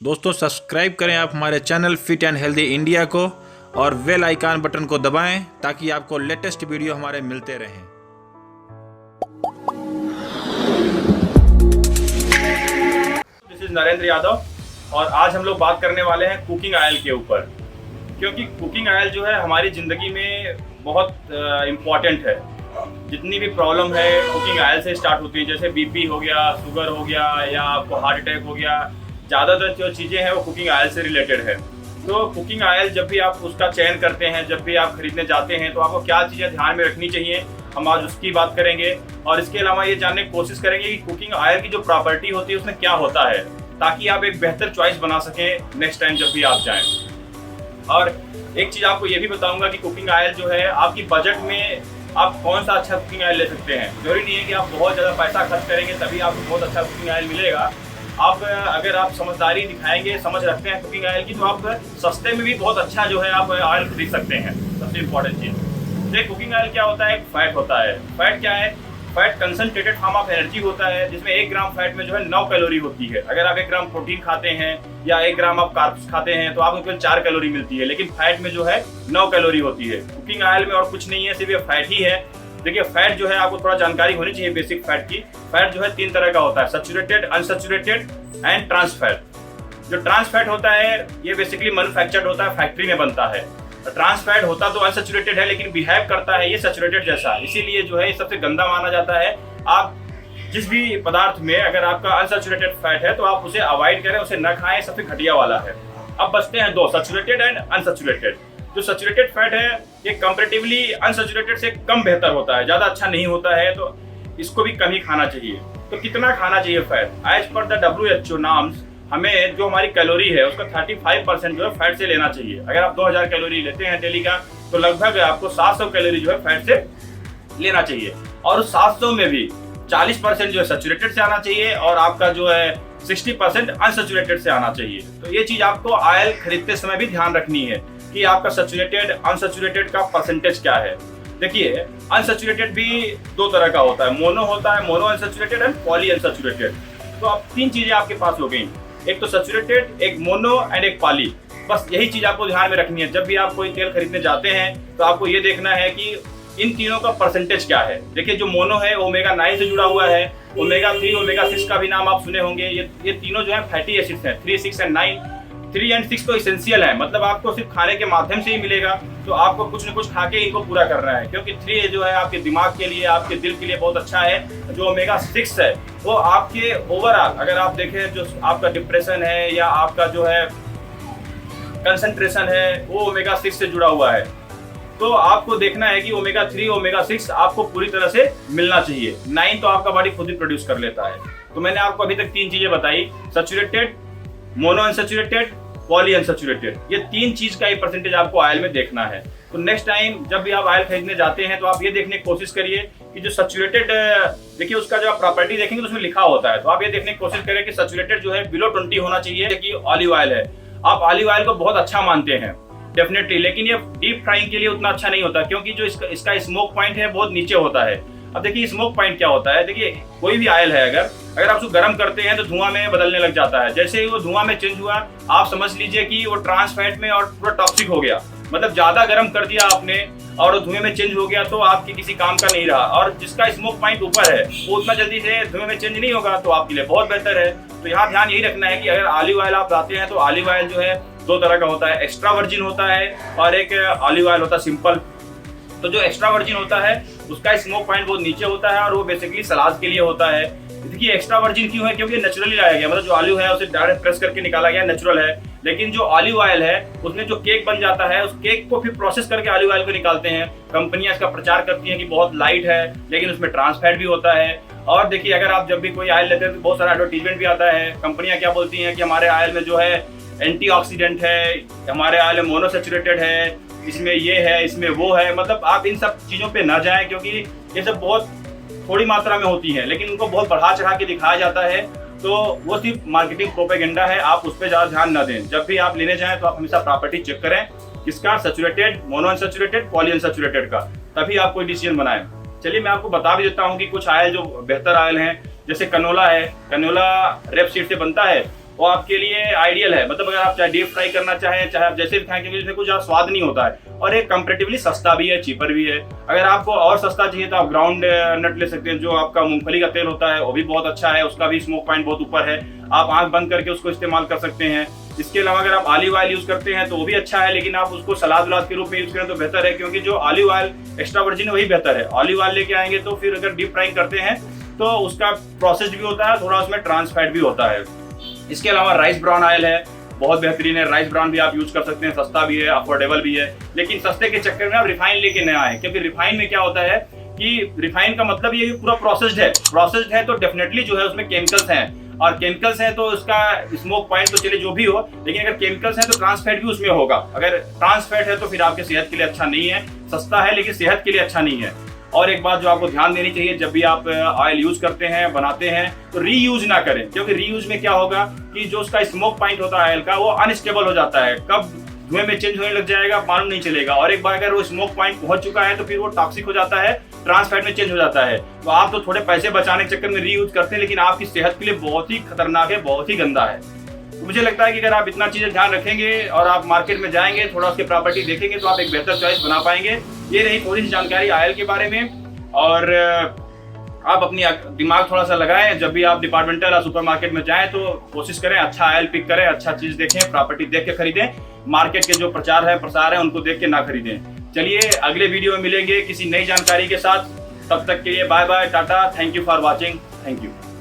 दोस्तों सब्सक्राइब करें आप हमारे channel fit and healthy India को और बेल आइकन बटन को दबाएं ताकि आपको लेटेस्ट वीडियो हमारे मिलते रहें। दिस इज नरेंद्र यादव और आज हम लोग बात करने वाले हैं कुकिंग ऑयल के ऊपर, क्योंकि कुकिंग ऑयल जो है हमारी ज़िंदगी में बहुत इम्पॉर्टेंट है। जितनी भी प्रॉब्लम है कुकिंग ऑयल से स्टार्ट होती है, जैसे बीपी हो गया, शुगर हो गया या आपको हार्ट अटैक हो गया, ज़्यादातर जो चीज़ें हैं वो कुकिंग ऑयल से रिलेटेड है। तो कुकिंग ऑयल जब भी आप उसका चयन करते हैं, जब भी आप खरीदने जाते हैं, तो आपको क्या चीज़ें ध्यान में रखनी चाहिए, हम आज उसकी बात करेंगे। और इसके अलावा ये जानने की कोशिश करेंगे कि कुकिंग ऑयल की जो प्रॉपर्टी होती है उसमें क्या होता है, ताकि आप एक बेहतर चॉइस बना सकें नेक्स्ट टाइम जब भी आप जाएँ। और एक चीज़ आपको ये भी बताऊंगा कि कुकिंग ऑयल जो है आपकी बजट में आप कौन सा अच्छा कुकिंग ऑयल ले सकते हैं। जरूरी नहीं है कि आप बहुत ज़्यादा पैसा खर्च करेंगे तभी आपको बहुत अच्छा कुकिंग ऑयल मिलेगा। आप अगर आप समझदारी दिखाएंगे, समझ रखते हैं कुकिंग ऑयल की, तो आप सस्ते में भी बहुत अच्छा जो है आप ऑयल खरीद सकते हैं। सबसे इम्पोर्टेंट चीज़ देखिए, कुकिंग ऑयल क्या होता है, एक फैट होता है। फैट क्या है? Fat concentrated form of energy होता है, जिसमें 1 ग्राम फैट में जो है 9 कैलोरी होती है। अगर आप 1 ग्राम प्रोटीन खाते हैं या 1 ग्राम आप कार्ब्स खाते हैं तो आपको केवल 4 कैलोरी मिलती है, लेकिन फैट में जो है 9 कैलोरी होती है। कुकिंग ऑयल में और कुछ नहीं है, सिर्फ ये फैट ही है। देखिए, फैट जो है आपको थोड़ा जानकारी होनी चाहिए बेसिक फैट की। फैट जो है 3 तरह का होता है, saturated, unsaturated and trans fat. जो ट्रांस फैट होता है ये बेसिकली मैन्युफैक्चर्ड होता है, फैक्ट्री में बनता है। ट्रांस फैट होता तो अनसैचुरेटेड है, लेकिन बिहेव करता है ये सैचुरेटेड जैसा, इसीलिए जो है ये सबसे गंदा माना जाता है। आप जिस भी पदार्थ में अगर आपका अनसैचुरेटेड फैट है तो आप उसे अवॉइड करें, उसे न खाएं, सबसे घटिया वाला है। अब बचते हैं 2, सैचुरेटेड एंड अनसैचुरेटेड। जो सैचुरेटेड फैट है ये कंपैरेटिवली अनसैचुरेटेड से कम बेहतर होता है, ज्यादा अच्छा नहीं होता है, तो इसको भी कम ही खाना चाहिए। तो कितना खाना चाहिए फैट? एज पर द WHO नॉर्म्स हमें जो हमारी कैलोरी है उसका 35% जो है फैट से लेना चाहिए। अगर आप 2000 कैलोरी लेते हैं डेली का, तो लगभग आपको 700 कैलोरी जो है फैट से लेना चाहिए। और उस 700 में भी 40% जो है सैचुरेटेड से आना चाहिए और आपका जो है 60% अनसैचुरेटेड से आना चाहिए। तो ये चीज आपको ऑयल खरीदते समय भी ध्यान रखनी है कि आपका सैचुरेटेड अनसैचुरेटेड का परसेंटेज क्या है। देखिए, अनसैचुरेटेड भी 2 तरह का होता है, मोनो होता है, mono unsaturated and poly unsaturated. तो अब 3 चीजें आपके पास हो गई, एक तो सैचुरेटेड, एक मोनो एंड एक पॉली। बस यही चीज आपको ध्यान में रखनी है। जब भी आप कोई तेल खरीदने जाते हैं तो आपको ये देखना है कि इन तीनों का परसेंटेज क्या है। देखिए, जो मोनो है ओमेगा 9 से जुड़ा हुआ है, ओमेगा 3, ओमेगा 6 का भी नाम आप सुने होंगे। ये तीनों जो है फैटी एसिड्स हैं, 3, 6 एंड 9। 3 एंड 6 तो इसेंशियल है, मतलब आपको सिर्फ खाने के माध्यम से ही मिलेगा, तो आपको कुछ न कुछ खा के इनको पूरा करना है, क्योंकि 3 जो है आपके दिमाग के लिए, आपके दिल के लिए बहुत अच्छा है। जो ओमेगा 6 है वो आपके ओवरऑल अगर आप देखें, जो आपका डिप्रेशन है या आपका जो है कंसंट्रेशन है, वो ओमेगा 6 से जुड़ा हुआ है। तो आपको देखना है कि ओमेगा 3, ओमेगा 6 आपको पूरी तरह से मिलना चाहिए। 9 तो आपका बॉडी खुद ही प्रोड्यूस कर लेता है। तो मैंने आपको अभी तक 3 चीजें बताई, saturated, mono unsaturated, poly unsaturated. ये 3 चीज का ही परसेंटेज आपको ऑयल में देखना है। तो नेक्स्ट टाइम जब भी आप ऑयल खरीदने जाते हैं तो आप ये देखने की कोशिश करिए कि जो सैचुरेटेड, देखिए उसका जो आप प्रॉपर्टी देखेंगे तो उसमें लिखा होता है, तो आप ये देखने की कोशिश करें कि सैचुरेटेड जो है बिलो 20 होना चाहिए। कि ऑलिव ऑयल है, आप ऑलिव ऑयल को बहुत अच्छा मानते हैं डेफिनेटली, लेकिन ये डीप फ्राइंग के लिए उतना अच्छा नहीं होता, क्योंकि जो इसका स्मोक पॉइंट है बहुत नीचे होता है। अब देखिए स्मोक पॉइंट क्या होता है, देखिए कोई भी ऑयल है अगर आप उसको गर्म करते हैं तो धुआं में बदलने लग जाता है। जैसे ही वो धुआं में चेंज हुआ, आप समझ लीजिए कि वो ट्रांस फैट में और पूरा टॉक्सिक हो गया, मतलब ज्यादा गर्म कर दिया आपने और धुएं में चेंज हो गया, तो आपके किसी काम का नहीं रहा। और जिसका स्मोक पॉइंट ऊपर है वो उतना जल्दी से धुएं में चेंज नहीं होगा, तो आपके लिए बहुत बेहतर है। तो यहाँ ध्यान यही रखना है कि अगर ऑलिव ऑयल आप लाते हैं तो ऑलिव ऑयल जो है 2 तरह का होता है, एक्स्ट्रा वर्जिन होता है और एक ऑलिव ऑयल होता है सिंपल। तो जो एक्स्ट्रा वर्जिन होता है उसका स्मोक पॉइंट बहुत नीचे होता है और वो बेसिकली सलाद के लिए होता है। देखिए एक्स्ट्रा वर्जिन क्यों है, क्योंकि नेचुरली लाया गया, मतलब जो ऑलिव है उसे डायरेक्ट प्रेस करके निकाला गया, नेचुरल है। लेकिन जो ऑलिव ऑयल है उसमें जो केक बन जाता है, उस केक को फिर प्रोसेस करके ऑलिव ऑयल को निकालते हैं। कंपनियां इसका प्रचार करती हैं कि बहुत लाइट है, लेकिन उसमें ट्रांस फैट भी होता है। और देखिए, अगर आप जब भी कोई ऑयल लेते हैं तो बहुत सारा एडवर्टीजमेंट भी आता है। कंपनियां क्या बोलती हैं कि हमारे ऑयल में जो है एंटीऑक्सीडेंट है, हमारे ऑयल में मोनोसैचुरेटेड है, इसमें ये है, इसमें वो है। मतलब आप इन सब चीज़ों पे ना जाएं, क्योंकि ये सब बहुत थोड़ी मात्रा में होती हैं, लेकिन उनको बहुत बढ़ा चढ़ा के दिखाया जाता है, तो वो सिर्फ मार्केटिंग प्रोपेगेंडा है। आप उस पर ज़्यादा ध्यान ना दें। जब भी आप लेने जाएं तो आप हमेशा प्रॉपर्टी चेक करें, किसका, saturated, mono unsaturated, poly unsaturated का, तभी आप कोई डिसीजन बनाएं। चलिए मैं आपको बता भी देता हूँ कि कुछ ऑयल जो बेहतर ऑयल हैं, जैसे कनोला है, कनोला रेपसीड से बनता है, वो आपके लिए आइडियल है। मतलब अगर आप चाहे डीप फ्राई करना चाहें, चाहे आप जैसे भी खाएं, क्योंकि इसमें कुछ ज़्यादा स्वाद नहीं होता है और एक कंपेरेटिवली सस्ता भी है, चीपर भी है। अगर आपको और सस्ता चाहिए तो आप ग्राउंड नट ले सकते हैं, जो आपका मूंगफली का तेल होता है, वो भी बहुत अच्छा है, उसका भी स्मोक पॉइंट बहुत ऊपर है, आप आंख बंद करके उसको इस्तेमाल कर सकते हैं। इसके अलावा अगर आप ऑलिव ऑयल यूज करते हैं तो वो भी अच्छा है, लेकिन आप उसको सलाद वलाद के रूप में यूज करें तो बेहतर है, क्योंकि जो ऑलिव ऑयल एक्स्ट्रा वर्जिन है वही बेहतर है। ऑलिव ऑयल लेके आएंगे तो फिर अगर डीप फ्राइंग करते हैं तो उसका प्रोसेस्ड भी होता है, थोड़ा उसमें ट्रांस फैट भी होता है। इसके अलावा राइस ब्राउन ऑयल है, बहुत बेहतरीन है, राइस ब्राउन भी आप यूज कर सकते हैं, सस्ता भी है, अफोर्डेबल भी है। लेकिन सस्ते के चक्कर में आप रिफाइन लेके न आए, क्योंकि रिफाइन में क्या होता है कि रिफाइन का मतलब ये पूरा प्रोसेस्ड है तो डेफिनेटली जो है उसमें केमिकल्स हैं, और केमिकल्स हैं तो उसका स्मोक पॉइंट तो चले जो भी हो, लेकिन अगर केमिकल्स हैं तो ट्रांस फैट भी उसमें होगा। अगर ट्रांस फैट है तो फिर आपके सेहत के लिए अच्छा नहीं है, सस्ता है लेकिन सेहत के लिए अच्छा नहीं है। और एक बात जो आपको ध्यान देनी चाहिए, जब भी आप ऑयल यूज करते हैं, बनाते हैं, तो रीयूज ना करें, क्योंकि रीयूज में क्या होगा कि जो उसका स्मोक पॉइंट होता है ऑयल का वो अनस्टेबल हो जाता है, कब धुएं में चेंज होने लग जाएगा मालूम नहीं चलेगा, और एक बार अगर वो स्मोक पॉइंट पहुंच चुका है तो फिर वो टॉक्सिक हो जाता है, ट्रांस फैट में चेंज हो जाता है। तो आप तो थोड़े पैसे बचाने के चक्कर में रीयूज करते हैं, लेकिन आपकी सेहत के लिए बहुत ही खतरनाक है, बहुत ही गंदा है। तो मुझे लगता है कि अगर आप इतना चीजें ध्यान रखेंगे और आप मार्केट में जाएंगे, थोड़ा उसकी प्रॉपर्टी देखेंगे, तो आप एक बेहतर चॉइस बना पाएंगे। ये रही थोड़ी सी जानकारी ऑयल के बारे में। और आप अपनी दिमाग थोड़ा सा लगाएं, जब भी आप डिपार्टमेंटल या सुपरमार्केट में जाएं तो कोशिश करें अच्छा ऑयल पिक करें, अच्छा चीज देखें, प्रॉपर्टी देख के खरीदें, मार्केट के जो प्रचार है प्रसार है उनको देख के ना खरीदें। चलिए अगले वीडियो में मिलेंगे किसी नई जानकारी के साथ, तब तक के लिए bye bye, tata, thank you for watching, thank you.